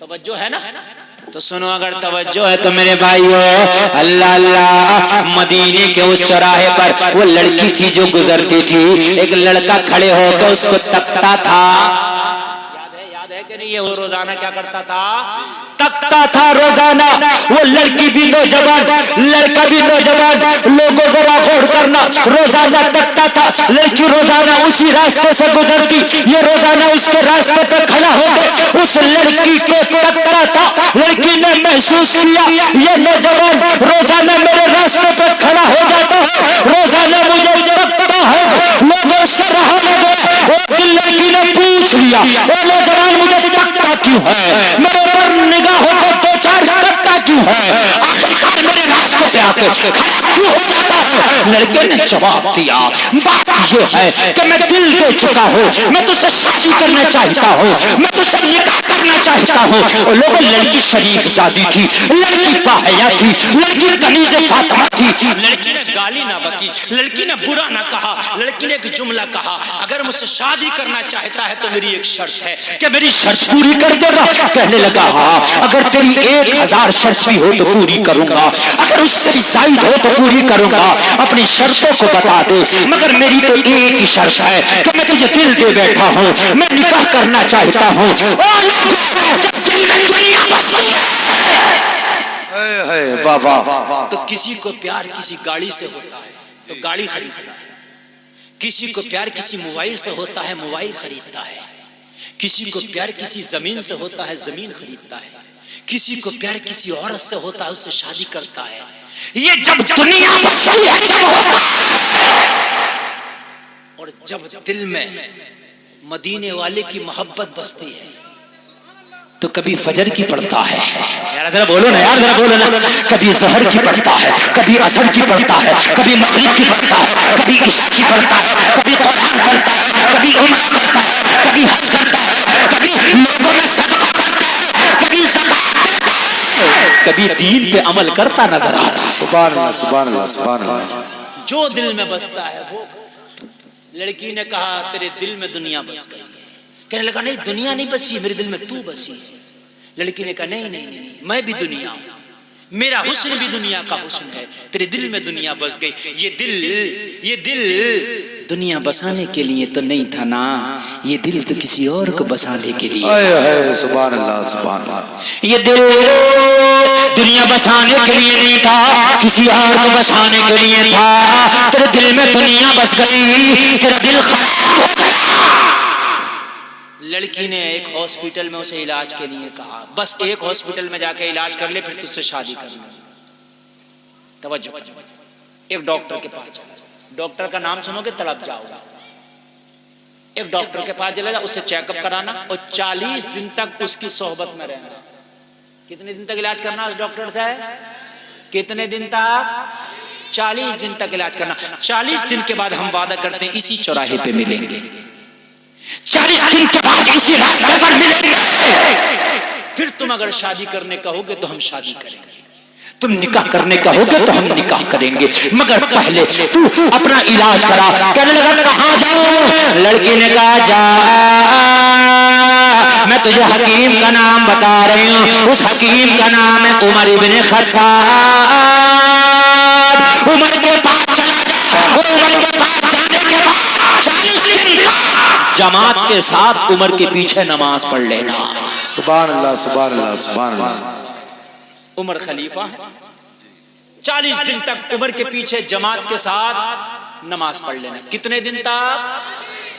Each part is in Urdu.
توجہ ہے نا؟ تو سنو اگر توجہ ہے تو میرے بھائیو، اللہ اللہ، مدینے کے اس چوراہے پر وہ لڑکی تھی جو گزرتی تھی، ایک لڑکا کھڑے ہو کے اس کو تکتا تھا. یاد ہے کہ نہیں؟ یہ وہ روزانہ کیا کرتا تھا؟ تکتا تھا روزانہ. وہ لڑکی بھی نوجوان، لڑکا بھی نوجوان، لوگوں ذرا غور کرنا، روزانہ تکتا تھا. لڑکی روزانہ اسی راستے سے گزرتی، یہ روزانہ اس کے راستے پہ کھڑا ہو کے اس لڑکی کو تکتا تھا. لڑکی نے محسوس کیا یہ نوجوان روزانہ میرے راستے پہ کھڑا ہو جاتا ہے، روزانہ مجھے تکتا ہے، لوگوں سے رہا لگے. لڑکی نے پوچھ لیا اے نوجوان مجھے تکتا کیوں ہے، میرے پر نگاہوں کو دو چار تکتا کیوں ہے، آخرکار میرے راستے پہ آ کے کھڑا کیوں ہو جاتا ہے؟ لڑکے نے جواب دیا بات یہ ہے کہ میں دل دے چکا ہوں، میں تجھ سے شادی کرنا چاہتا ہوں، میں تجھ سے نکاح کرنا چاہتا ہوں. اور لوگوں لڑکی شریف زادی تھی، لڑکی باحیا تھی، لڑکی کنیز فاطمہ تھی. لڑکی نے گالی نہ بکی، لڑکی نے برا نہ کہا، لڑکی نے ایک جملہ کہا اگر مجھ سے شادی کرنا چاہتا ہے تو میری ایک شرط ہے کہ میری شرط پوری کر دے گا. کہنے لگا ہاں اگر تیری 1000 شرط بھی ہو تو پوری کروں گا، اگر اس سے بھی زائد ہو تو پوری کروں گا، اپنی شرطوں کو بتا دے، مگر میری تو ایک ہی شرط ہے کہ میں تجھے دل دے بیٹھا ہوں، میں نکاح کرنا چاہتا ہوں. جب دل میں دنیا بستی ہے تو کسی کو پیار کسی گاڑی سے ہوتا ہے تو گاڑی خریدتا ہے، کسی کو پیار کسی موبائل سے ہوتا ہے موبائل خریدتا ہے، کسی کو پیار کسی زمین سے ہوتا ہے زمین خریدتا ہے، کسی کو پیار کسی عورت سے ہوتا ہے اس سے شادی کرتا ہے. یہ جب دنیا بستی ہے جب ہوتا ہے، اور جب دل میں مدینے والے کی محبت بستی ہے تو کبھی فجر کی پڑھتا ہے، یار ذرا بولو نا، یار ذرا بولو نا، کبھی ظہر کی پڑھتا ہے، کبھی عصر کی پڑھتا ہے، کبھی مغرب کی پڑھتا ہے، کبھی عشاء کی پڑھتا ہے، کبھی قرآن پڑھتا ہے، کبھی عمرہ کرتا ہے، کبھی حج کرتا ہے، کبھی لوگوں میں صدقہ کرتا ہے، کبھی زکات دیتا ہے، کبھی دین پہ عمل کرتا نظر آتا ہے. سبحان اللہ سبحان اللہ سبحان اللہ. جو دل میں بستا ہے وہ. لڑکی نے کہا تیرے دل میں دنیا بس گئی. کہنے لگا نہیں دنیا نہیں بسی، میرے دل میں تو بسی. لڑکی نے کہا نہیں نہیں نہیں میں بھی دنیا ہوں، میرا حسن بھی دنیا کا حسن ہے، تیرے دل میں دنیا بس گئی. یہ دل دنیا بسانے کے لیے تو نہیں تھا نا، یہ دل تو کسی اور کو بسانے کے لیے. سبحان اللہ سبحان اللہ. یہ دل دنیا بسانے کے لیے نہیں تھا، کسی اور کو بسانے کے لیے تھا. تیرے دل میں دنیا بس گئی، تیرا دل خراب ہو گیا. لڑکی نے ایک ہاسپٹل میں اسے علاج کے لیے کہا بس ایک ہاسپٹل میں جا کے علاج کر لے پھر تجھ سے شادی کرنا. توجہ، ایک ڈاکٹر کے پاس چلا. ڈاکٹر کا نام سنو گے تڑپ جاؤ گا. ایک ڈاکٹر کے پاس چلا جا، اس سے چیک اپ کرانا اور 40 دن تک اس کی صحبت میں رہنا. کتنے دن تک علاج کرنا اس ڈاکٹر سے؟ کتنے دن تک؟ 40 دن تک علاج کرنا. 40 دن کے بعد ہم وعدہ کرتے ہیں اسی چوراہے پہ ملیں گے. 40 دن کے بعد اسی راستے پر ملیں گے. پھر تم اگر شادی کرنے کہو گے تو ہم شادی کریں گے، تم نکاح کرنے کہو گے تو ہم نکاح کریں گے، مگر پہلے تو اپنا علاج کرا. کہنے لگا کہاں جاؤں؟ لڑکی نے کہا جا، میں تجھے حکیم کا نام بتا رہی ہوں. اس حکیم کا نام ہے عمر ابن خطاب. عمر کے پاس چلا جا، اور عمر کے پاس جانے کے بعد 40 دن جماعت کے ساتھ عمر کے پیچھے نماز پڑھ لینا. سبحان اللہ سبحان اللہ سبحان اللہ. عمر خلیفہ ہے، 40 دن تک عمر کے پیچھے جماعت کے ساتھ نماز پڑھ لینا. کتنے دن تک؟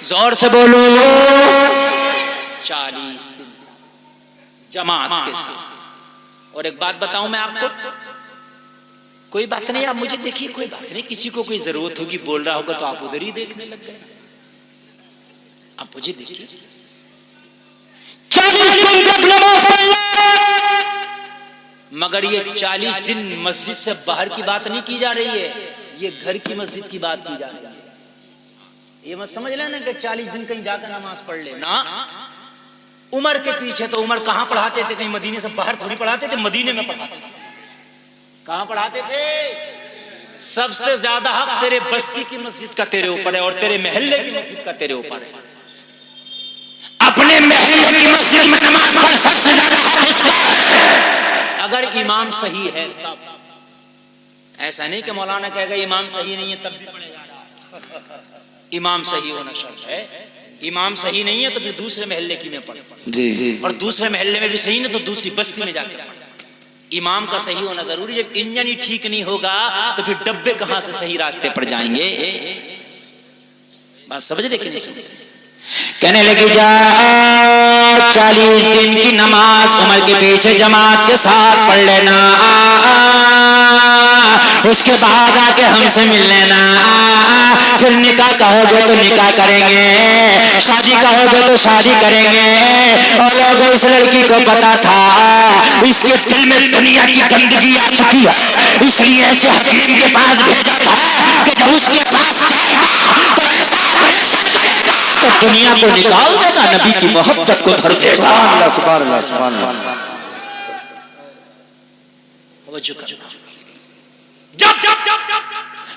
زور سے بولو. 40 دن جماعت کے ساتھ. اور ایک بات بتاؤں میں آپ کو، کوئی بات نہیں آپ مجھے دیکھیے، کوئی بات نہیں، کسی کو کوئی ضرورت ہوگی بول رہا ہوگا تو آپ ادھر ہی دیکھنے لگ گئے. آپ مجھے دیکھیے 40 دن تک نماز پڑھنا، مگر یہ 40 دن مسجد سے باہر کی بات نہیں کی جا رہی ہے، یہ گھر کی مسجد کی بات کی جا رہی ہے. یہ مت سمجھ لینا کہ 40 دن کہیں جا کر نماز پڑھ لینا. عمر کے پیچھے تو عمر کہاں پڑھاتے تھے؟ کہیں مدینے سے باہر تھوڑی پڑھاتے تھے، مدینے میں پڑھاتے تھے. کہاں پڑھاتے تھے؟ سب سے زیادہ حق تیرے بستی کی مسجد کا تیرے اوپر ہے اور تیرے محلے کی مسجد کا تیرے اوپر ہے. اپنے محلے کی مسجد میں نماز پڑھ، سب سے زیادہ حق اس امام صحیح ہے تب. ایسا نہیں کہ مولانا کہے گا امام صحیح نہیں ہے تب بھی پڑھے گا. امام صحیح ہونا شرط ہے. امام صحیح نہیں ہے تو پھر دوسرے محلے کی میں پڑھ, جی اور دوسرے محلے میں بھی صحیح نہیں تو دوسری بستی میں جا کے پڑھ. امام کا صحیح ہونا ضروری. جب انجن ہی ٹھیک نہیں ہوگا تو پھر ڈبے کہاں سے صحیح راستے پر جائیں گے. بات سمجھ رہے کہ نہیں سمجھ رہے؟ کہنے لگی جا 40 دن کی نماز عمر کے پیچھے جماعت کے ساتھ پڑھ لینا, اس کے بعد آ کے ہم سے مل لینا. پھر نکاح کہو گے تو نکاح کریں گے, شادی کہو گے تو شادی کریں گے. اور لوگوں اس لڑکی کو پتا تھا اس کے دل میں دنیا کی گندگی آ چکی ہے, اس لیے ایسے حکیم کے پاس بھیجا تھا کہ جب اس کے پاس جائے گا تو ایسا آپریشن کرے گا تو دنیا کو نکال دے گا, نبی کی محبت کو دھر دے گا. سبحان اللہ سبحان اللہ سبحان اللہ. توجہ کرنا. جب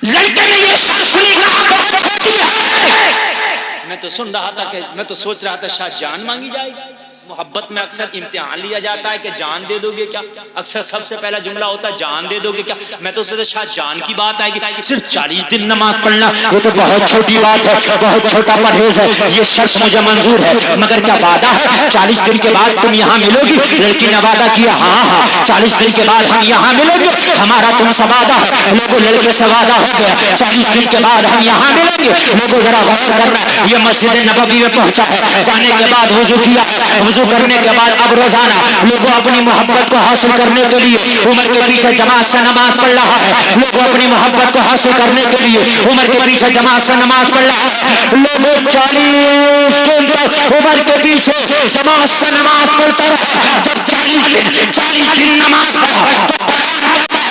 لڑکے نے یہ شرط سنی کہا بہت چھوٹی ہے. میں تو سن رہا تھا کہ میں تو سوچ رہا تھا شاید جان مانگی جائے گی. محبت میں اکثر امتحان لیا جاتا ہے کہ جان دے دو گے کیا. اکثر سب سے پہلا جملہ ہوتا ہے جان دے دو گے کیا. میں تو سوچا شاید جان کی بات آئے گی. صرف 40 دن نماز پڑھنا یہ تو بہت چھوٹی بات ہے, بہت چھوٹا پرہیز ہے. یہ شرط مجھے منظور ہے, مگر کیا وعدہ ہے 40 دن کے بعد تم یہاں ملو گی. لڑکی نے وعدہ کیا ہاں 40 دن کے بعد ہم یہاں ملیں گے, ہمارا تم سے وعدہ ہے. لوگوں لڑکے سے وعدہ ہو گیا 40 دن کے بعد ہم یہاں ملیں گے. لوگوں ذرا غور کرنا, یہ مسجد نبوی میں پہنچا ہے, جانے کے بعد وضو کیا ہے, وضو کرنے کے بعد اب روزانہ لوگوں اپنی محبت کو حاصل کرنے کے لیے عمر کے پیچھے جماعت سے نماز پڑھ رہا ہے. لوگوں اپنی محبت کو حاصل کرنے کے لیے عمر کے پیچھے جماعت سے نماز پڑھ رہا ہے. لوگوں 40 دن تک عمر کے پیچھے جماعت سے نماز پڑھتا رہا. جب 40 دن نماز پڑھا تو قرآن کہتا ہے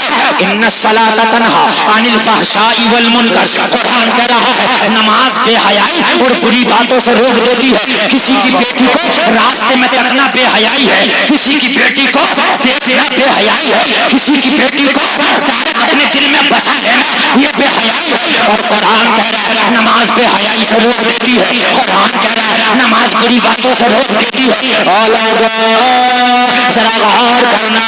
ان الصلاۃ تنہی عن الفحشاء والمنکر. قرآن کہہ رہا ہے نماز بے حیائی اور بری باتوں سے روک دیتی ہے. کسی کی بیٹی کو راستے میں تکنا بے حیائی ہے, کسی کی بیٹی کو دیکھنا بے حیائی ہے, کسی کی بیٹی کو ڈائریکٹ اپنے دل میں بسا لینا یہ بے حیائی ہے. اور قرآن کہہ رہا ہے نماز بے حیائی سے روک دیتی ہے. قرآن کہہ رہا ہے نماز بری باتوں سے روک دیتی ہے. اور ذرا غور کرنا,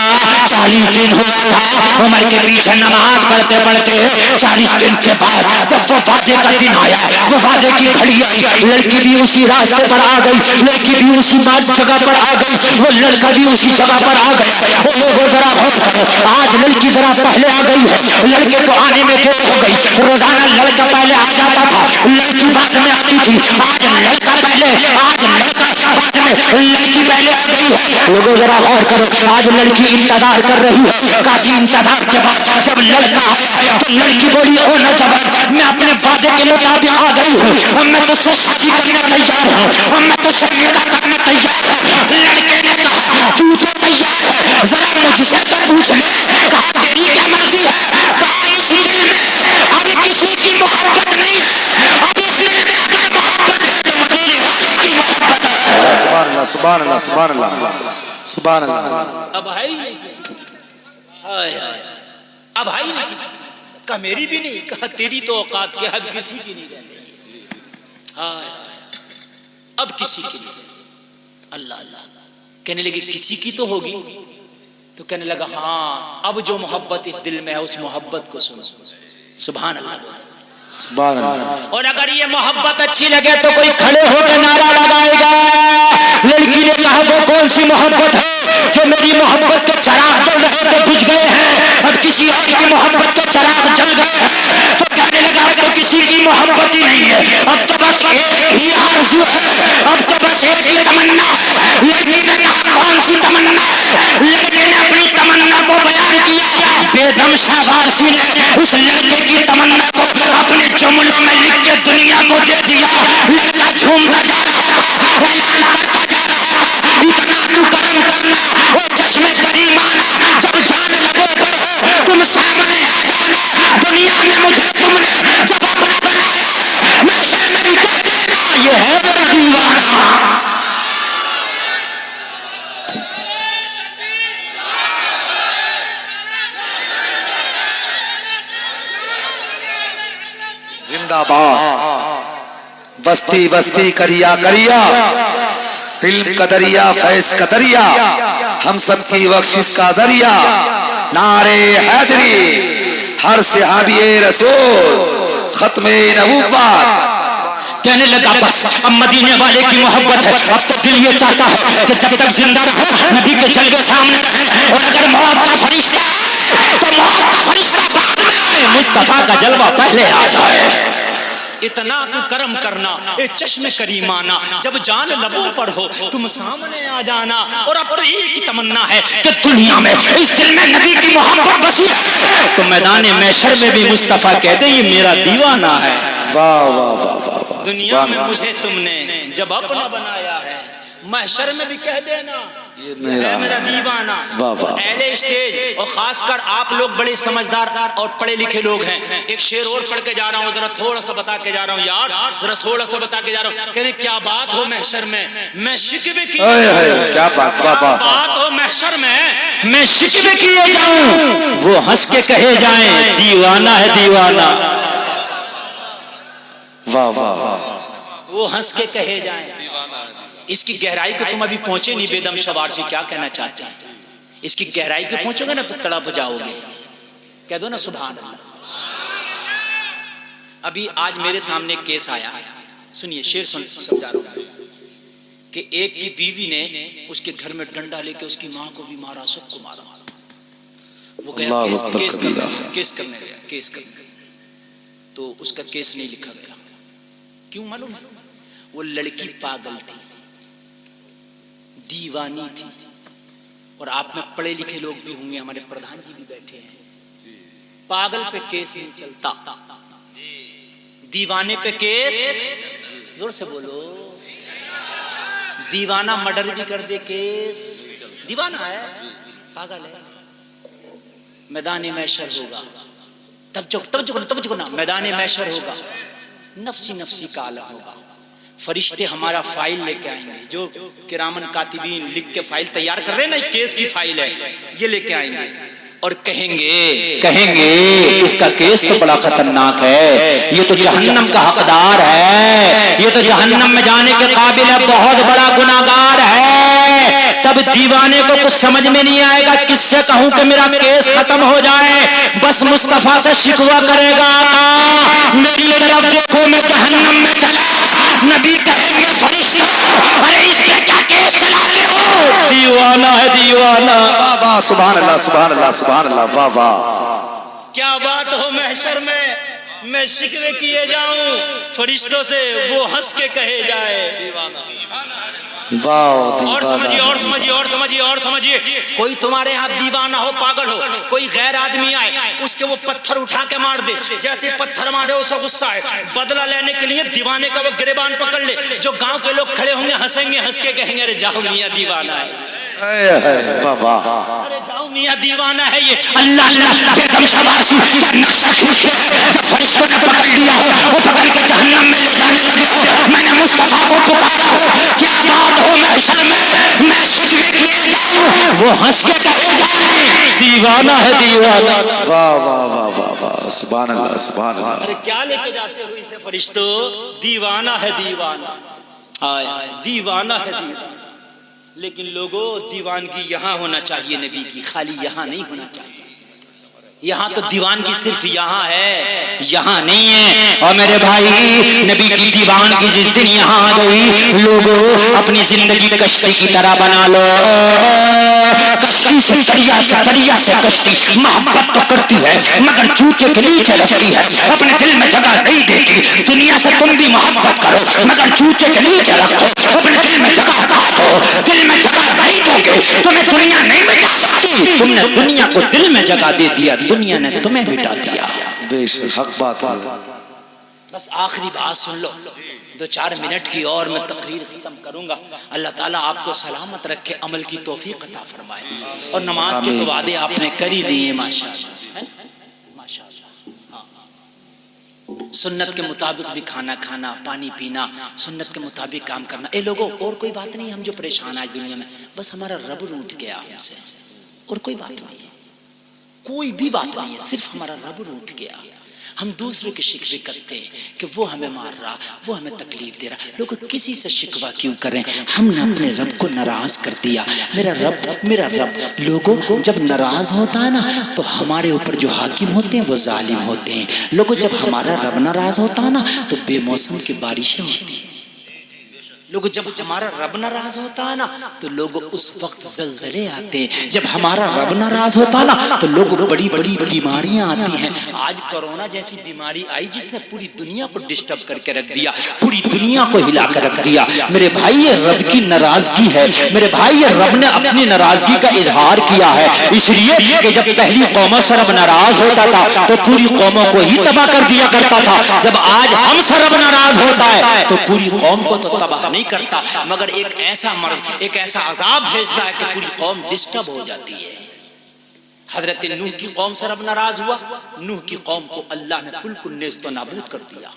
40 دن ہوا تھا عمر کے پیچھے نماز پڑھتے پڑھتے. 40 دن کے بعد جب وہ وعدے کا دن آیا, وہ وعدے کی گھڑی آئی, لڑکی بھی اسی راستے پر آ گئی, لڑکی بھی اسی جگہ پر آ گئی, وہ لڑکا بھی اسی جگہ پر آ گیا. وہ لوگوں ذرا غور کرو, آج لڑکی ذرا پہلے آ گئی ہے, لڑکے کو آنے میں دیر ہو گئی. روزانہ لڑکا پہلے آ جاتا تھا, لڑکی بعد میں آتی تھی. آج لڑکا پہلے, آج لڑکا بعد میں, لڑکی پہلے آ گئی ہے. لوگوں ذرا غور کرو, آج لڑکی انتظار کر رہی ہے. کافی انتظار کے بعد جب لڑکا آیا تو لڑکی بولی او نوجوان میں اپنے وعدے کے مطابق آ گئی ہوں, اور میں تجھ سے شادی کرنے تیار ہوں, اور میں تجھ سے نکاح کرنے تیار ہوں. لڑکے نے کہا تو تو تیار ہے, ذرا مجھ سے تو پوچھ لے. کہا تیری کیا مرضی ہے. کہا اس دل میں اب کسی کی محبت نہیں ہے, اب اس دل میں اگر محبت ہے تو مدینے والے کی محبت ہے. سبحان اللہ سبحان اللہ سبحان اللہ سبحان اللہ. اب ہے ہی نہیں کسی کی, اب ہے ہی نہیں کسی کی. کہا میری بھی نہیں, کہا تیری تو اوقات کے اب کسی کی نہیں رہنے. اب کسی کی نہیں. اللہ اللہ کہنے لگے کسی کی تو ہوگی. تو کہنے لگا ہاں اب جو محبت اس دل میں ہے اس محبت کو سنو. سبحان اللہ سبحان اللہ. اور اگر یہ محبت اچھی لگے تو کوئی کھڑے ہو کے نعرہ لگائے گا. لڑکی نے کہا وہ کون سی محبت ہے جو میری محبت کے چراغ جل رہے تھے بجھ گئے ہیں, اب کسی اور کی محبت کے چراغ جل گئے ہیں. تو کہنے لگا اب تو کسی کی محبت ہی نہیں ہے, اب تو بس ایک ہی آرزو ہے, اب تو بس ایک ہی تمنا ہے. لڑکی نے کہا کون سی تمنا ہے. لڑکے نے اپنی تمنا کو بیان کیا. بے دم شہبازی نے اس لڑکے کی تمنا کو اپنے جملوں میں لکھ کے دنیا کو دے دیا. لڑکا جھومتا جا رہا تھا, اعلان کرتا جا رہا تھا اتنا تو کرم کرنا وہ چشم کریم آنا, جب جان لبوں پر ہو تم سامنے آ جانا. دنیا میں مجھے تم نے جب اپنا بنایا نشے میں بھی کہہ دینا یہ ہے میرا دیوانہ. زندہ باد. وسطی وسطی کریا کریا, علم قدریا فیض قدریا, ہم سب کی بخشش کا ذریعہ نعرے حیدری ہر صحابی رسول ختم نبوت. کہنے لگا بس اب مدینے والے کی محبت ہے, اب تو دل یہ چاہتا ہے کہ جب تک زندہ رہے نبی کے جلوے سامنے رہے, اور اگر موت کا فرشتہ تو موت کا فرشتہ بعد میں آئے, مصطفیٰ کا جلوہ پہلے آ جائے. اتنا تو کرم کرنا اے چشم کریمانہ, جب جان لبوں پر ہو تم سامنے آ جانا. اور اب تو ایک ہی تمنا ہے کہ دنیا میں اس دل میں نبی کی محبت بسی ہے تو میدان محشر میں بھی مصطفیٰ کہہ دے یہ میرا دیوانہ ہے. واہ واہ واہ واہ واہ. دنیا میں مجھے تم نے جب اپنا بنایا ہے, محشر میں بھی کہہ دینا یہ میرا دیوانہ. اہل اسٹیج اور خاص کر آپ لوگ بڑے سمجھدار اور پڑھے لکھے لوگ ہیں, ایک شعر اور پڑھ کے جا رہا ہوں, ذرا تھوڑا سا بتا کے جا رہا ہوں یار, ذرا تھوڑا سا بتا کے جا رہا ہوں. کہنے کیا بات ہو محشر میں شکوے کیے جاؤں, کیا بات ہو محشر میں شکوے کیے جاؤں, وہ ہنس کے کہے جائیں دیوانہ ہے دیوانہ. واہ واہ. وہ ہنس کے کہے جائیں. اس کی گہرائی کو تم ابھی پہنچے نہیں بیدم شوار سے کیا کہنا چاہتے ہیں. اس کی گہرائی کو پہنچو گے نا تو تڑپ جاؤ گے. کہہ دو نا سبحان اللہ. ابھی آج میرے سامنے کیس آیا, سنیے شعر سمجھا رہا ہوں, کہ ایک کی بیوی نے اس کے گھر میں ڈنڈا لے کے اس کی ماں کو بھی مارا, سب کو مارا. وہ گیا کیس کرنے گیا تو اس کا کیس نہیں لکھا گیا. کیوں معلوم ہے؟ وہ لڑکی پاگل تھی, دیوانی تھی. اور آپ میں پڑھے لکھے لوگ بھی ہوں گے, ہمارے پردھان جی بھی بیٹھے ہیں. پاگل پہ کیس نہیں چلتا, دیوانے پہ کیس. زور سے بولو. دیوانہ مرڈر بھی کر دے کیس, دیوانہ ہے پاگل ہے. میدان محشر ہوگا, تب جھکنا میدان محشر ہوگا, نفسی نفسی کا عالم ہوگا. فرشتے ہمارا فائل لے کے آئیں گے, جو کرامن کاتبین لکھ کے فائل تیار کر رہے ہیں نا, کیس کی فائل ہے, یہ لے کے آئیں گے اور کہیں گے اس کا کیس تو بڑا خطرناک ہے, یہ تو جہنم کا حقدار ہے, یہ تو جہنم میں جانے کے قابل ہے, بہت بڑا گناہگار ہے. تب دیوانے کو کچھ سمجھ میں نہیں آئے گا کس سے کہوں کہ میرا کیس ختم ہو جائے. بس مصطفیٰ سے شکوہ کرے گا, میری طرف دیکھو میں جہنم میں چلا. نبی کہیں گے فرشتہ ارے اس پہ کیا کیس چلاتے ہو, دیوانہ ہے دیوانہ. واہ واہ سبحان اللہ سبحان اللہ سبحان اللہ. واہ واہ. کیا بات ہو محشر میں شکوے کیے جاؤں فرشتوں سے, وہ ہنس کے کہے جائے. اور سمجھیے کوئی تمہارے ہاتھ دیوانہ ہو, پاگل ہو, کوئی غیر آدمی آئے, اس کے وہ پتھر اٹھا کے مار دے, جیسے پتھر مارے اسے غصہ ہے, بدلہ لینے کے لیے دیوانے کا وہ گریبان پکڑ لے, جو گاؤں کے لوگ کھڑے ہوں گے ہنسیں گے, ہنس کے کہیں گے ارے جاؤ میاں دیوانہ ہے, ارے جاؤ میاں دیوانہ ہے یہ. اللہ اللہ بیدم شباسی کیا نقشہ کھینچتے ہیں, جب فرشتوں نے پکڑ لیا ہو, وہ پکڑ کے جہنم میں لے جانے لگے ہو, میں نے مصطفیٰ کو پکارا ہو, کیا بات ہو محشر میں شکوے کیے جاؤں, وہ ہنس کے کہے جائیں دیوانہ ہے دیوانہ. واہ واہ واہ واہ واہ سبحان اللہ سبحان اللہ. ارے کیا لے کے جاتے ہو اسے فرشتوں, دیوانہ ہے دیوانہ, دیوانہ ہے دیوانہ. لیکن لوگوں دیوانگی یہاں ہونا چاہیے نبی کی, خالی یہاں نہیں ہونا چاہیے. یہاں تو دیوانگی صرف یہاں ہے, یہاں نہیں ہے. اور میرے بھائی نبی کی دیوانگی جس دن یہاں آ گئی, لوگوں اپنی زندگی کشتی کی طرح بنا لو. کشتی سے دریا سے کشتی محبت تو کرتی ہے مگر چوچے کے نیچے رکھتی ہے, اپنے دل میں جگہ نہیں دیتی. دنیا سے تم بھی محبت کرو مگر چوچے کے نیچے رکھو, اپنے دل میں جگہ نہ دو. دل میں جگہ نہیں دو گے تمہیں دنیا نہیں مٹا سکتی. تم نے دنیا کو دل میں جگہ دے دیا, دنیا نے تمہیں مٹا دیا. بے شک حق بات ہے. بس آخری بات سن لو, 2-4 منٹ کی اور میں تقریر ختم کروں گا. اللہ تعالیٰ آپ کو سلامت رکھے, عمل کی توفیق عطا فرمائے. اور نماز کے تو وعدے آپ نے کر ہی لیے ماشاءاللہ, ماشاءاللہ. سنت کے مطابق بھی کھانا کھانا, پانی پینا, سنت کے مطابق کام کرنا. اے لوگوں اور کوئی بات نہیں, ہم جو پریشان آج دنیا میں, بس ہمارا رب روٹھ گیا ہم سے, اور کوئی بات نہیں ہے, کوئی بھی بات نہیں ہے, صرف ہمارا رب روٹھ گیا. ہم دوسرے کے شکوے کرتے ہیں کہ وہ ہمیں مار رہا، وہ ہمیں تکلیف دے رہا. لوگ کسی سے شکوہ کیوں کریں؟ ہم نے اپنے رب کو ناراض کر دیا. میرا رب لوگوں جب ناراض ہوتا ہے نا تو ہمارے اوپر جو حاکم ہوتے ہیں وہ ظالم ہوتے ہیں. لوگوں جب ہمارا رب ناراض ہوتا ہے نا تو بے موسم کی بارشیں ہوتی ہیں. لوگ جب ہمارا رب ناراض ہوتا ہے نا تو لوگ اس وقت زلزلے آتے ہیں. جب ہمارا رب ناراض ہوتا ہے نا تو لوگ بڑی بڑی بیماریاں آتی ہیں. آج کورونا جیسی بیماری آئی جس نے پوری دنیا کو ڈسٹرب کر کے رکھ دیا، پوری دنیا کو ہلا کر رکھ دیا. میرے بھائی یہ رب کی ناراضگی ہے. میرے بھائی یہ رب نے اپنی ناراضگی کا اظہار کیا ہے، اس لیے کہ جب پہلی قوموں سے رب ناراض ہوتا تھا تو پوری قوموں کو ہی تباہ کر دیا کرتا تھا. جب آج ہم سے رب ناراض ہوتا ہے تو پوری قوم کو تو تباہ نہیں کرتا، مگر ایک ایسا مرض، ایک ایسا عذاب بھیجتا ہے کہ پوری قوم ڈسٹرب ہو جاتی ہے. حضرت نوح کی قوم سے رب ناراض ہوا، نوح کی قوم کو اللہ نے بالکل نیست و نابود کر دیا.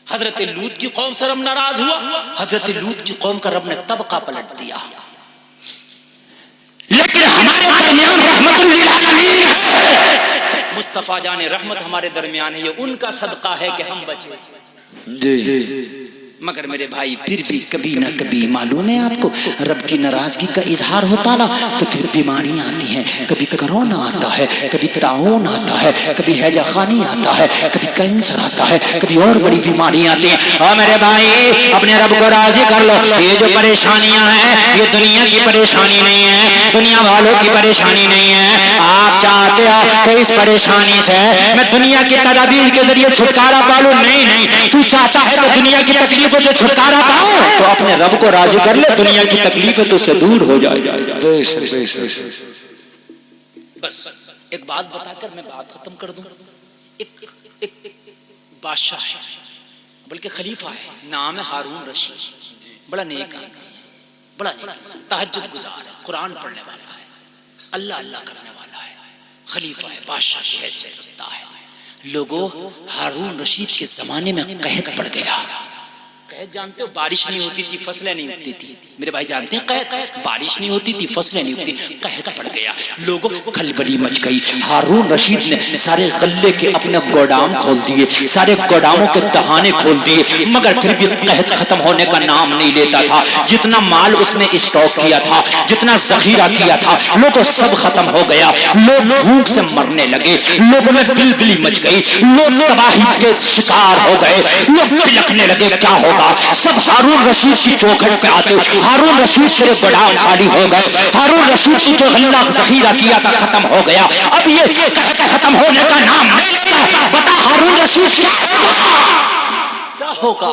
حضرت لوط کی قوم سے رب ناراض ہوا، حضرت لوط کی قوم کا رب نے طبقہ پلٹ دیا. لیکن ہمارے درمیان رحمت للعالمین ہے. مصطفیٰ جان رحمت ہمارے درمیان ہے، یہ ان کا صدقہ ہے کہ ہم بچے. جی مگر میرے بھائی پھر بھی کبھی نہ کبھی معلوم ہے آپ کو، رب کی ناراضگی کا اظہار ہوتا نا تو پھر بیماریاں آتی ہیں. کبھی کرونا آتا ہے، کبھی طاعون آتا ہے، کبھی ہیجہ خانی آتا ہے، کبھی کینسر آتا ہے، کبھی اور بڑی بیماریاں آتی ہیں. اور میرے بھائی اپنے رب کو راضی کر لو. یہ جو پریشانیاں ہیں یہ دنیا کی پریشانی نہیں ہے، دنیا والوں کی پریشانی نہیں ہے. آپ چاہتے ہو کہ اس پریشانی سے میں دنیا کی تدابیر کے ذریعے چھٹکارا پالوں؟ نہیں، تو چاہتا ہے تو دنیا کی تکلیف جو چھٹکارا پاؤ تو اپنے رب کو راضی کر لے، دنیا کی تکلیفیں تو سے دور ہو جائے. بس ایک بات بتا کر میں بات ختم کر دوں. ایک بادشاہ ہے، بلکہ خلیفہ ہے، نام ہے ہارون رشید. بڑا نیک آدمی ہے، بڑا نیک، تہجد گزار ہے، قرآن پڑھنے والا ہے، اللہ کرنے والا ہے، خلیفہ ہے، بادشاہ کی حیثیت رکھتا ہے. لوگوں ہارون رشید کے زمانے میں قحط پڑ گیا. قحط جانتے ہو؟ بارش نہیں ہوتی تھی، فصلیں نہیں ہوتی تھی. میرے بھائی جانتے ہیں قحط؟ بارش نہیں ہوتی تھی، فصلیں نہیں ہوتی، قحط پڑ گیا. لوگوں کھلبلی مچ گئی. ہارون رشید نے سارے غلے کے اپنے گودام کھول دیے، سارے گوداموں کے دہانے کھول دیے، مگر پھر بھی قحط ختم ہونے کا نام نہیں لیتا تھا. جتنا مال اس نے اسٹاک کیا تھا، جتنا ذخیرہ کیا تھا، لوگوں سب ختم ہو گیا. لوگ بھوک سے مرنے لگے، لوگوں میں بلبلی مچ گئی، لوگ تباہی کے شکار ہو گئے، لوگ بلکنے لگے کیا ہوگا. سب ہارون رشید کی چوکھٹ پہ آتے. ہارون رشید سے گودام خالی ہو گئے، ہارون رشید کی جو غلہ ذخیرہ کیا تھا ختم ہو گیا. اب یہ قحط ختم ہونے کا نام نہیں لیتا. بتا ہارون رشید کیا ہوگا؟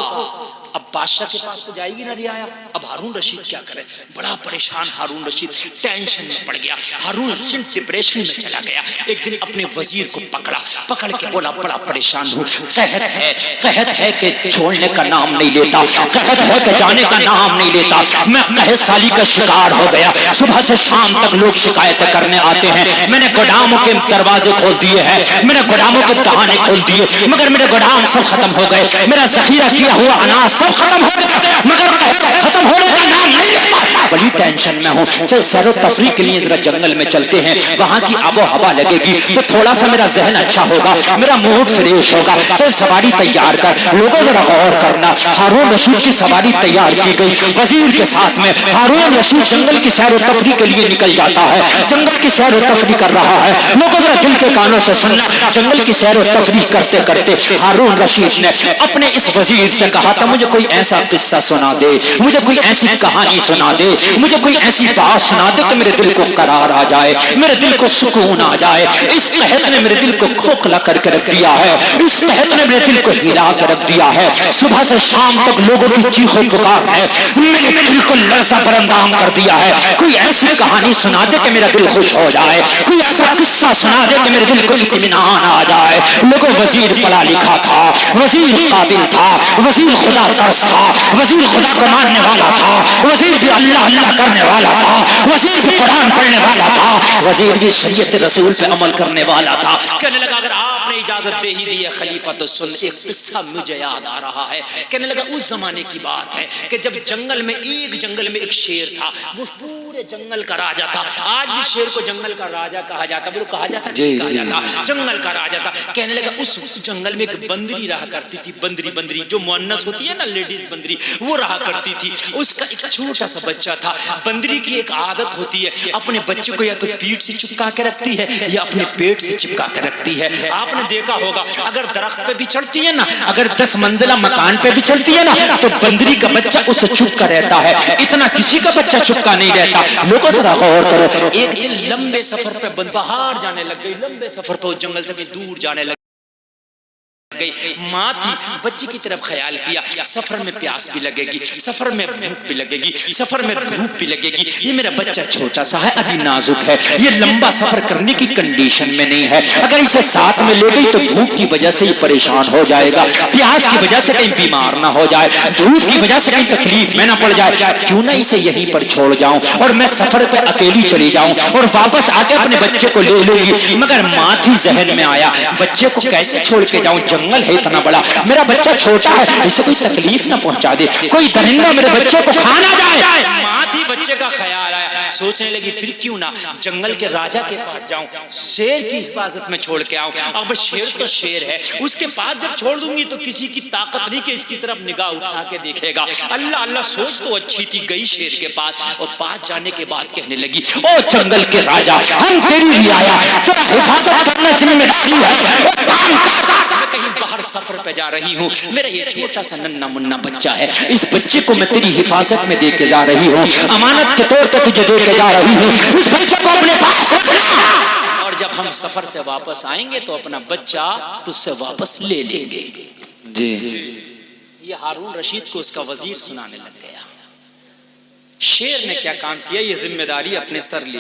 اب بادشاہ کے پاس تو جائے گی نہ رعایا. اب ہارون رشید کیا کرے؟ بڑا پریشان ہارون رشید ٹینشن میں پڑ گیا. ہارون رشید ڈپریشن میں چلا گیا. ایک دن اپنے وزیر کو پکڑ کے بولا بڑا پریشان ہوں، قحط ہے کہ چھوڑنے کا نام نہیں لیتا، قحط ہے کہ جانے کا نام نہیں لیتا. میں قحط سالی کا شکار ہو گیا. صبح سے شام تک لوگ شکایتیں کرنے آتے ہیں. میں نے گوداموں کے دروازے کھول دیے ہیں، میں نے گوداموں کے دہانے کھول دیے، مگر میرے گودام سب ختم ہو گئے. میرا ذخیرہ کیا ہوا اناج سب ختم ہو گیا، مگر قحط ختم ہونے کا نام نہیں لیتا. بڑی ٹینشن میں ہوں. چل سیر و تفریح کے لیے ذرا جنگل میں چلتے ہیں، وہاں کی آب و ہوا لگے گی تو تھوڑا سا میرا ذہن اچھا ہوگا، میرا موڈ فریش ہوگا. چل سواری تیار کر. لوگوں ذرا غور کرنا، ہارون رشید کی سواری تیار کی گئی وزیر کے ساتھ میں. ہارون رشید جنگل کی سیر و تفریح کے لیے نکل جاتا ہے، جنگل کی سیر و تفریح کر رہا ہے. لوگوں ذرا دل کے کانوں سے سننا. جنگل کی سیر و تفریح کرتے کرتے ہارون رشید نے اپنے اس وزیر سے کہا تھا مجھے کوئی ایسا قصہ سنا دے، مجھے کوئی ایسی کہانی سنا دے، مجھے کوئی ایسی بات سنا دے کہ میرے دل کو قرار آ جائے، میرے دل کو سکون آ جائے. اس قحط نے میرے دل کو کھوکھلا کر کے رکھ دیا ہے، اس قحط نے میرے دل کو ہلا کے رکھ دیا ہے. صبح سے شام تک لوگوں کی چیخ و پکار ہے، میرے دل کو لرزہ برندام کر دیا ہے. کوئی ایسی کہانی سنا دے کہ میرا دل خوش ہو جائے، کوئی ایسا قصہ سنا دے کہ میرے دل کو اطمینان آ جائے. لوگوں وزیر پڑھا لکھا تھا، وزیر قابل تھا، وزیر خدا ترس تھا، وزیر خدا کو ماننے والا تھا، وزیر بھی اللہ کرنے والا تھا، وزیر بھی قرآن پڑھنے والا تھا، وزیر بھی شریعت رسول پہ عمل کرنے والا تھا. کہنے لگا اگر آپ نے اجازت دے ہی دی ہے خلیفہ تو سن. ایک قصہ مجھے یاد آ رہا ہے. کہنے لگا اس زمانے کی بات ہے کہ جب جنگل میں ایک شیر تھا, وہ پورے جنگل کا راجا تھا. آج بھی شیر کو جنگل کا راجا کہا جاتا, بولو کہا جاتا, جنگل کا راجا تھا. کہنے لگا اس جنگل میں ایک بندری رہا کرتی تھی, بندری جو مؤنث ہوتی ہے نا, لیڈیز بندری, وہ رہا کرتی تھی. اس کا ایک چھوٹا سا بچہ تھا. بندری کی ایک عادت ہوتی ہے, اپنے بچے کو یا تو پیٹ سے چپکا کے رکھتی ہے یا اپنے پیٹ سے چپکا کے رکھتی ہے. آپ نے دیکھا ہوگا اگر درخت پہ بھی چڑھتی ہے نا, اگر 10 منزلہ مکان پہ بھی چڑھتی ہے نا, تو بندری کا بچہ اس سے چپکا رہتا ہے. اتنا کسی کا بچہ چپکا نہیں رہتا. لوگوں ذرا غور کرو. ایک دن لمبے سفر پہ باہر جانے لگ گئی, لمبے سفر پہ جنگل سے کہیں دور جانے لگ گئی. ماں تھی, بچے کی طرف خیال کیا, سفر میں پیاس بھی لگے گی, سفر میں بھوک بھی لگے گی, سفر میں دھوپ بھی لگے گی. یہ میرا بچہ چھوٹا سا ہے, ابھی نازک ہے, یہ لمبا سفر کرنے کی کنڈیشن میں نہیں ہے. اگر اسے ساتھ میں لے گئی تو بھوک کی وجہ سے یہ پریشان ہو جائے گا, پیاس کی وجہ سے کہیں بیمار نہ ہو جائے, دھوپ کی وجہ سے کہیں تکلیف میں نہ پڑ جائے. کیوں نہ اسے یہیں پر چھوڑ جاؤں اور میں سفر پہ اکیلی چلی جاؤں اور واپس آ کے اپنے بچے کو لے لوں گی. مگر ماں تھی, ذہن میں آیا بچے کو کیسے چھوڑ کے جاؤں, جنگل ہے اتنا بڑا, میرا بچہ چھوٹا ہے, اسے کوئی تکلیف نہ پہنچا دے, کوئی درندہ میرے بچے کو کھا نہ جائے. ماں تھی, بچے کا خیال آیا, سوچنے لگی پھر کیوں نہ جنگل کے راجا کے پاس جاؤں, شیر کی حفاظت میں چھوڑ کے آؤں. اب شیر تو شیر ہے, اس کے پاس جب چھوڑ دوں گی تو کسی کی طاقت نہیں کہ اس کی طرف نگاہ اٹھا کے دیکھے گا. اللہ اللہ سوچ تو اچھی تھی, گئی شیر کے پاس اور پاس جانے کے بعد کہنے لگی, او جنگل کے راجا, ہم تیری لیے آیا, تیرا حفاظت کرنا ذمہ داری ہے, کہیں باہر سفر پہ جا رہی ہوں, میرا یہ چھوٹا سا ننھا منا بچہ ہے, اس بچے کو میں تیری حفاظت میں دے کے جا رہی ہوں, امانت کے طور پہ تجھے دے کے جا رہی ہوں, اس بچے کو اپنے پاس رکھنا, اور جب ہم سفر سے واپس آئیں گے تو اپنا بچہ تجھ سے واپس لے لیں گے. جی. یہ ہارون رشید کو اس کا وزیر سنانے لگ گیا. شیر نے کیا کام کیا, یہ ذمہ داری اپنے سر لی.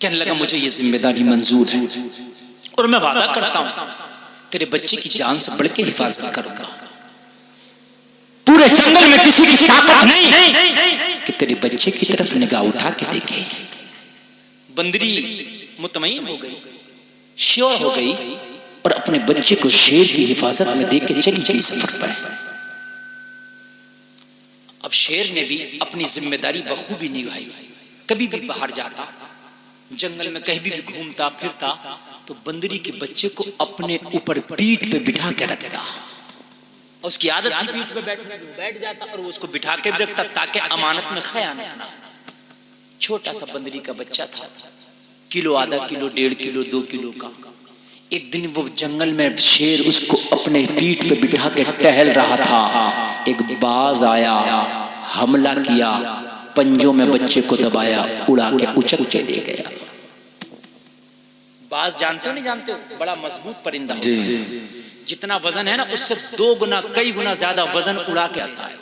کہنے لگا مجھے یہ ذمہ داری منظور ہے اور میں وعدہ کرتا ہوں تیرے بچے کی جان سے بڑھ کے حفاظت کروں گا. پورے جنگل میں کسی کی طاقت نہیں کہ تیرے بچے کی طرف نگاہ اٹھا کے دیکھے. بندری مطمئن ہو گئی, شیور ہو گئی اور اپنے بچے کو شیر کی حفاظت میں دے کے چلی گئی سفر پر. اب شیر نے بھی اپنی ذمہ داری بخوبی نبھائی. کبھی بھی باہر جاتا, جنگل میں کہیں بھی گھومتا پھرتا تو بندری کے بچے کو اپنے اوپر پیٹھ پہ بٹھا کے رکھتا. اس کی عادت تھی پیٹھ پہ بیٹھنے کی, بیٹھ جاتا اور وہ اس کو بٹھا کے بھی رکھتا تاکہ امانت میں خیانت نہ. چھوٹا سا بندری کا بچہ تھا, کلو, آدھا کلو, 1.5 کلو, 2 کلو کا. ایک دن وہ جنگل میں شیر اس کو اپنے پیٹھ پہ بٹھا کے ٹہل رہا تھا. ایک باز آیا, حملہ کیا, پنجوں میں بچے کو دبایا, اڑا کے اچک کے لے گیا. باز جانتے ہو نہیں جانتے ہو, بڑا مضبوط پرندہ ہوتا ہے, جتنا وزن ہے نا اس سے 2 گنا, کئی گنا زیادہ وزن اڑا کے آتا ہے.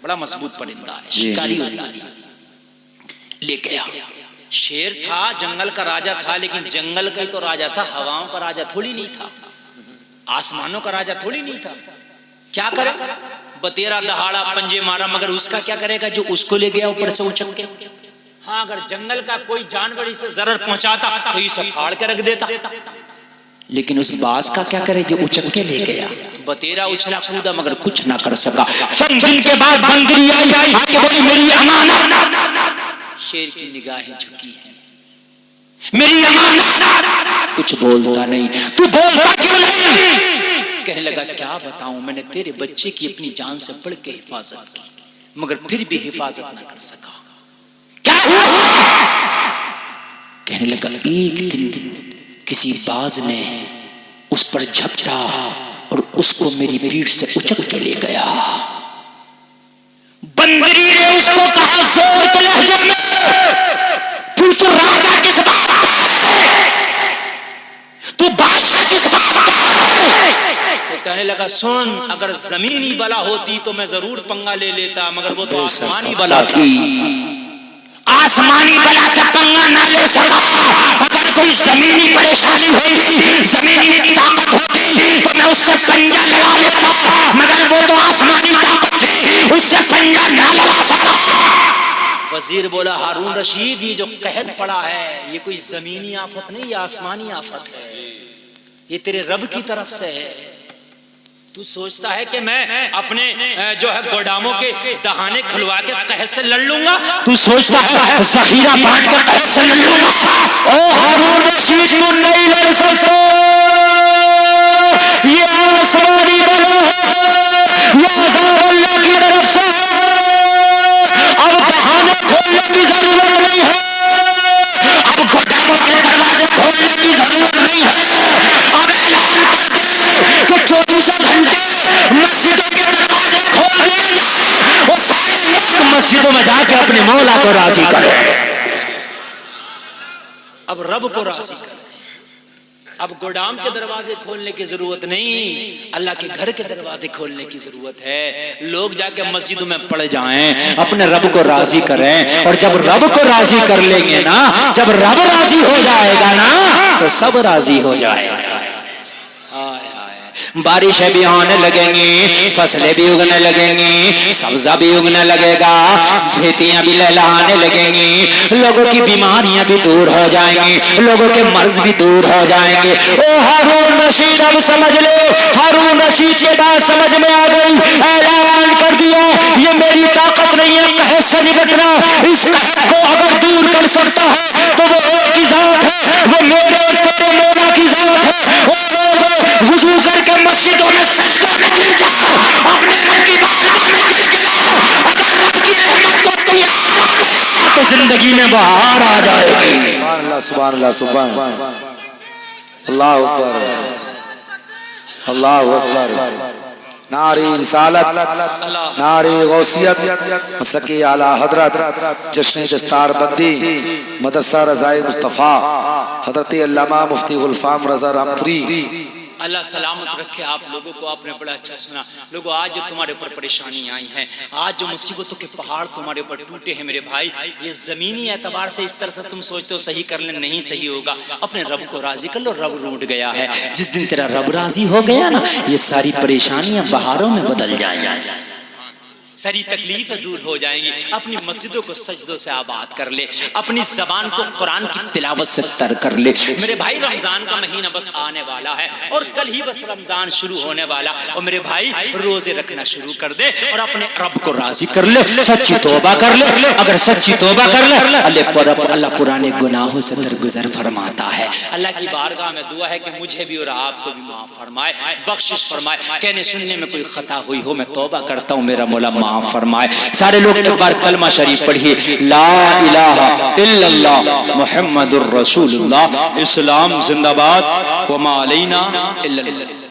بڑا مضبوط پرندہ ہے, شکاری ہوتا ہے. لے گیا. شیر تھا, جنگل کا راجا تھا, لیکن جنگل کا ہی تو راجا تھا, ہواؤں کا راجا تھوڑی نہیں تھا, آسمانوں کا راجا تھوڑی نہیں تھا. کیا کرے, بتیرا دہاڑا پنجے مارا, مگر اس کا کیا کرے گا جو اس کو لے گیا اوپر سے اچک کے. ہاں اگر جنگل کا کوئی جانور اسے ضرر پہنچاتا تو اسے پھاڑ کے رکھ دیتا, لیکن اس باز کا کیا کرے جو اچک کے لے گیا. بتیرا اچھلا کودا مگر کچھ نہ کر سکا. چند دن کے بعد بندری آئی, آ کے بولی میری امانت. شیر کی نگاہیں جھکی ہیں, میری امانت. کچھ بولتا نہیں, تو بولتا کیوں نہیں. کہنے لگا کیا بتاؤں, میں نے تیرے بچے کی اپنی جان سے بڑھ کے حفاظت کی, مگر پھر بھی حفاظت نہ کر سکا. کیا ہوا؟ کہنے لگا ایک دن کسی باز نے اس پر جھپٹا اور اس کو میری پیٹھ سے اچک کے لے گیا. بندری نے اس کو کہا زور کے لہجے میں, تو راجا کس بات کا ہے, تو بادشاہ کس بات کا ہے. تو کہنے لگا سن, اگر زمینی بلا ہوتی تو میں ضرور پنگا لے لیتا, مگر وہ تو آسمانی بلا تھی, آسمانی بلا سے پنگا نہ لے سکا. اگر کوئی زمینی پریشانی ہوتی, زمینی طاقت ہوتی تو میں اس سے پنجا لڑا لیتا, مگر وہ تو آسمانی طاقت تھی, اس سے پنجا نہ لڑا سکا. وزیر بولا ہارون رشید, یہ جو قحط پڑا ہے یہ کوئی زمینی آفت نہیں, یہ آسمانی آفت ہے. یہ تیرے رب کی طرف سے ہے. تو سوچتا ہے کہ میں اپنے جو ہے گوداموں کے دہانے کھلوا کے قحط سے لڑ لوں گا؟ تو سوچتا ہے ذخیرہ بانٹ کے قحط سے لڑ لوں گا؟ او ہارون رشید تو نہیں لڑ سکتے. یہ آسمانی بلا ہے، یہ عذاب اللہ کی طرف سے ہے. اب دہانے کھولنے کی ضرورت نہیں ہے، اب گوداموں کے دروازے کھولنے کی ضرورت نہیں ہے. اب اعلان کر دے کہ 24 گھنٹے مسجدوں کے دروازے کھول دیے جائیں، اور سارے لوگ مسجدوں میں جا کے اپنے مولا کو راضی کریں. اب رب کو راضی کر. اب گودام کے دروازے کھولنے کی ضرورت نہیں، اللہ کے گھر کے دروازے کھولنے کی ضرورت ہے. لوگ جا کے مسجدوں میں پڑ جائیں، اپنے رب کو راضی کریں. اور جب رب کو راضی کر لیں گے نا، جب رب راضی ہو جائے گا نا، تو سب راضی ہو جائے گا. بارشیں بھی ہونے لگیں گی، فصلیں بھی اگنے لگیں گی، سبزہ بھی اگنے لگے گا، کھیتیاں بھی لہلانے لگیں گی، لوگوں کی بیماریاں بھی دور ہو جائیں گی، لوگوں کے مرض بھی دور ہو جائیں گے. او ہارون رشید اب سمجھ لے. ہارون رشید کے بات سمجھ میں آ گئی. اعلان کر دیا یہ میری طاقت نہیں ہے قحط سے نمٹنا. اس قحط کو اگر دور کر سکتا ہے تو وہ ایک ہی ذات ہے، وہ میرے اور تیرے مولا کی ذات ہے. وضو کر کے مسجدوں میں سجدوں میں گر جاؤ، اپنے رب کی بارگاہ میں گر کے لاؤ. اگر رب کی رحمت کو پیار آ گیا تو زندگی میں بہار آ جائے گی. سبحان اللہ سبحان اللہ سبحان اللہ اکبر اللہ اکبر. نعرہ رسالت، نعرہ غوثیت، مسلک اعلیٰ حضرت، جشن دستار بندی مدرسہ رضائے مصطفیٰ حضرت علامہ مفتی غلفام رضا رامپوری. اللہ سلامت رکھے آپ لوگوں کو. آپ نے بڑا اچھا سنا. لوگوں آج جو تمہارے اوپر پریشانی آئی ہیں، آج جو مصیبتوں کے پہاڑ تمہارے اوپر ٹوٹے ہیں میرے بھائی، یہ زمینی اعتبار سے اس طرح سے تم سوچتے ہو صحیح کر لیں، نہیں صحیح ہوگا. اپنے رب کو راضی کر لو. رب روٹ گیا ہے. جس دن تیرا رب راضی ہو گیا نا، یہ ساری پریشانیاں بہاروں میں بدل جائیں گی، ساری تکلیفیں دور ہو جائیں گی. اپنی مسجدوں کو سجدوں سے آباد کر لے، اپنی زبان کو قرآن کی تلاوت سے تر کر لے. میرے بھائی رمضان کا مہینہ بس آنے والا ہے، اور کل ہی بس رمضان شروع ہونے والا. اور میرے بھائی روزے رکھنا شروع کر دے اور اپنے رب کو راضی کر لے. سچی توبہ کر لے. اگر سچی توبہ کر لے، اللہ پرانے گناہوں سے درگزر فرماتا ہے. اللہ کی بارگاہ میں دعا ہے کہ مجھے بھی اور آپ کو بھی معاف فرمائے، بخشش فرمائے. کہنے سننے میں کوئی خطا ہوئی ہو میں توبہ کرتا ہوں، میرا مولا معاف فرمائے. سارے لوگ ایک بار کلمہ شریف پڑھیے. لا الہ الا اللہ محمد الرسول اللہ. اسلام زندہ باد، وما علینا الا اللہ.